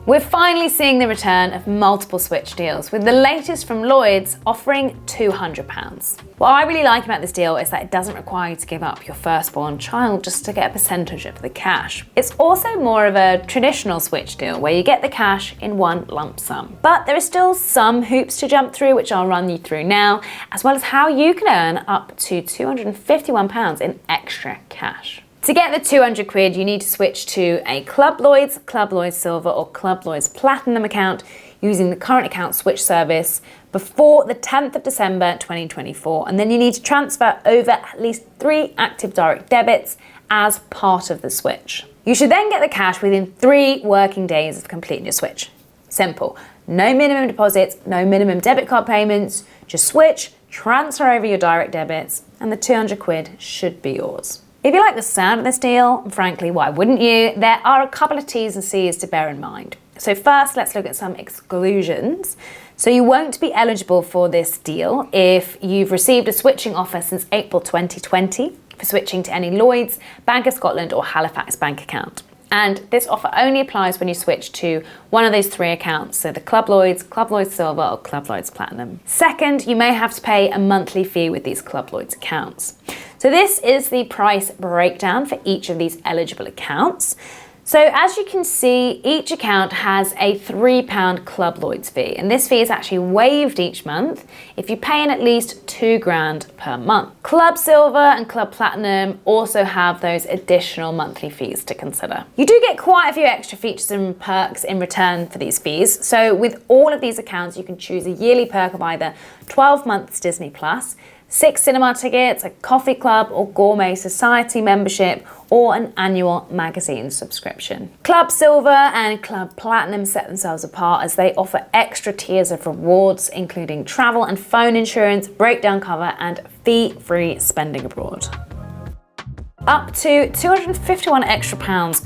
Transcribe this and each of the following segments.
We're finally seeing the return of multiple switch deals, with the latest from Lloyds offering £200. What I really like about this deal is that it doesn't require you to give up your firstborn child just to get a percentage of the cash. It's also more of a traditional switch deal where you get the cash in one lump sum. But there are still some hoops to jump through, which I'll run you through now, as well as how you can earn up to £251 in extra cash. To get the 200 quid, you need to switch to a Club Lloyds, Club Lloyds Silver or Club Lloyds Platinum account using the current account switch service before the 10th of December 2024. And then you need to transfer over at least 3 active direct debits as part of the switch. You should then get the cash within 3 working days of completing your switch. Simple. No minimum deposits, no minimum debit card payments. Just switch, transfer over your direct debits, and the 200 quid should be yours. If you like the sound of this deal, and frankly, why wouldn't you? There are a couple of T's and C's to bear in mind. So first, let's look at some exclusions. So you won't be eligible for this deal if you've received a switching offer since April 2020 for switching to any Lloyds, Bank of Scotland or Halifax bank account. And this offer only applies when you switch to one of those 3 accounts, so the Club Lloyds Silver or Club Lloyds Platinum. Second, you may have to pay a monthly fee with these Club Lloyds accounts. So this is the price breakdown for each of these eligible accounts. So as you can see, each account has a £3 Club Lloyds fee, and this fee is actually waived each month if you pay in at least £2,000 per month. Club Silver and Club Platinum also have those additional monthly fees to consider. You do get quite a few extra features and perks in return for these fees. So with all of these accounts, you can choose a yearly perk of either 12 months Disney Plus, 6 cinema tickets, a coffee club or gourmet society membership, or an annual magazine subscription. Club Silver and Club Platinum set themselves apart as they offer extra tiers of rewards, including travel and phone insurance, breakdown cover, and fee-free spending abroad. Up to £251 extra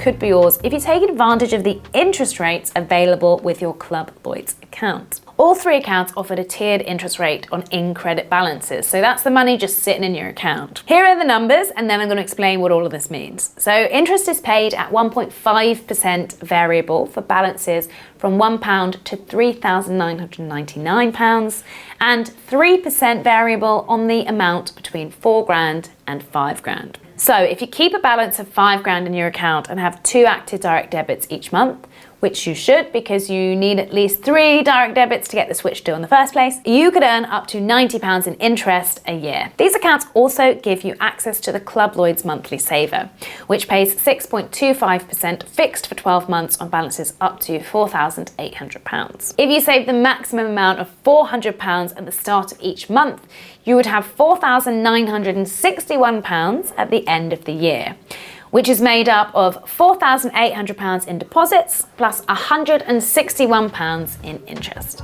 could be yours if you take advantage of the interest rates available with your Club Lloyds account. All 3 accounts offered a tiered interest rate on in-credit balances, so that's the money just sitting in your account. Here are the numbers, and then I'm going to explain what all of this means. So interest is paid at 1.5% variable for balances from £1 to £3,999, and 3% variable on the amount between £4,000 and £5,000. So if you keep a balance of £5,000 in your account and have 2 active direct debits each month, which you should because you need at least 3 direct debits to get the switch deal in the first place, you could earn up to £90 in interest a year. These accounts also give you access to the Club Lloyds monthly saver, which pays 6.25% fixed for 12 months on balances up to £4,800. If you save the maximum amount of £400 at the start of each month, you would have £4,961 at the end of the year, which is made up of £4,800 in deposits plus £161 in interest.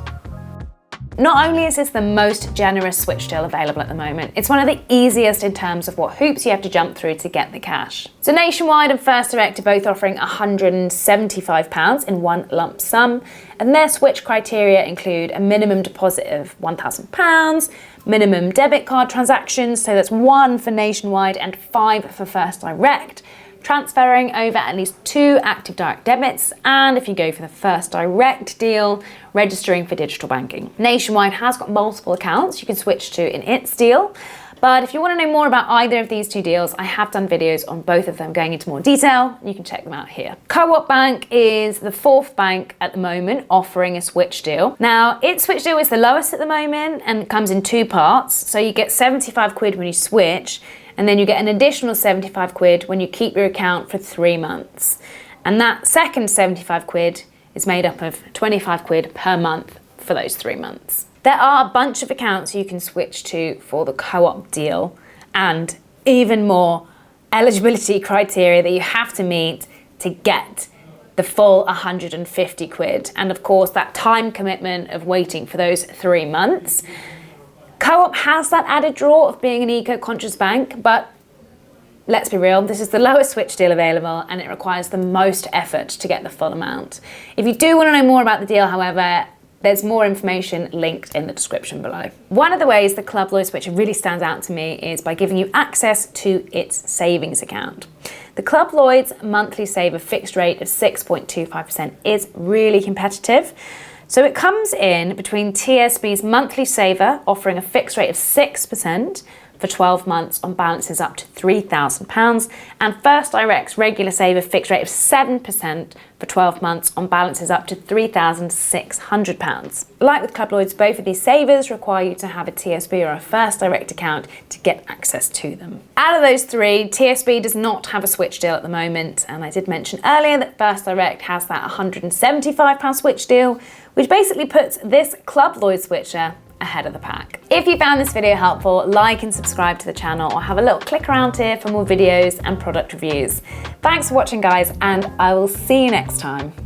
Not only is this the most generous switch deal available at the moment, it's one of the easiest in terms of what hoops you have to jump through to get the cash. So Nationwide and First Direct are both offering £175 in one lump sum, and their switch criteria include a minimum deposit of £1,000, minimum debit card transactions, so that's 1 for Nationwide and 5 for First Direct, transferring over at least 2 active direct debits, and if you go for the First Direct deal, registering for digital banking. Nationwide has got multiple accounts you can switch to in its deal, but if you want to know more about either of these 2 deals, I have done videos on both of them going into more detail. You can check them out here. Co-op Bank is the 4th bank at the moment offering a switch deal. Now, its switch deal is the lowest at the moment and comes in 2 parts. So you get 75 quid when you switch, and then you get an additional 75 quid when you keep your account for 3 months. And that second 75 quid is made up of 25 quid per month for those 3 months. There are a bunch of accounts you can switch to for the co-op deal, and even more eligibility criteria that you have to meet to get the full 150 quid. And of course, that time commitment of waiting for those 3 months. Co-op has that added draw of being an eco-conscious bank, but let's be real, this is the lowest switch deal available and it requires the most effort to get the full amount. If you do want to know more about the deal, however, There's more information linked in the description below. One of the ways the Club Lloyds Switcher really stands out to me is by giving you access to its savings account. The Club Lloyds monthly saver fixed rate of 6.25% is really competitive. So it comes in between TSB's monthly saver offering a fixed rate of 6% for 12 months on balances up to £3,000 and First Direct's regular saver fixed rate of 7% for 12 months on balances up to £3,600. Like with Club Lloyds, both of these savers require you to have a TSB or a First Direct account to get access to them. Out of those three, TSB does not have a switch deal at the moment, and I did mention earlier that First Direct has that £175 switch deal, which basically puts this Club Lloyds switcher ahead of the pack. If you found this video helpful, like and subscribe to the channel or have a little click around here for more videos and product reviews. Thanks for watching, guys, and I will see you next time.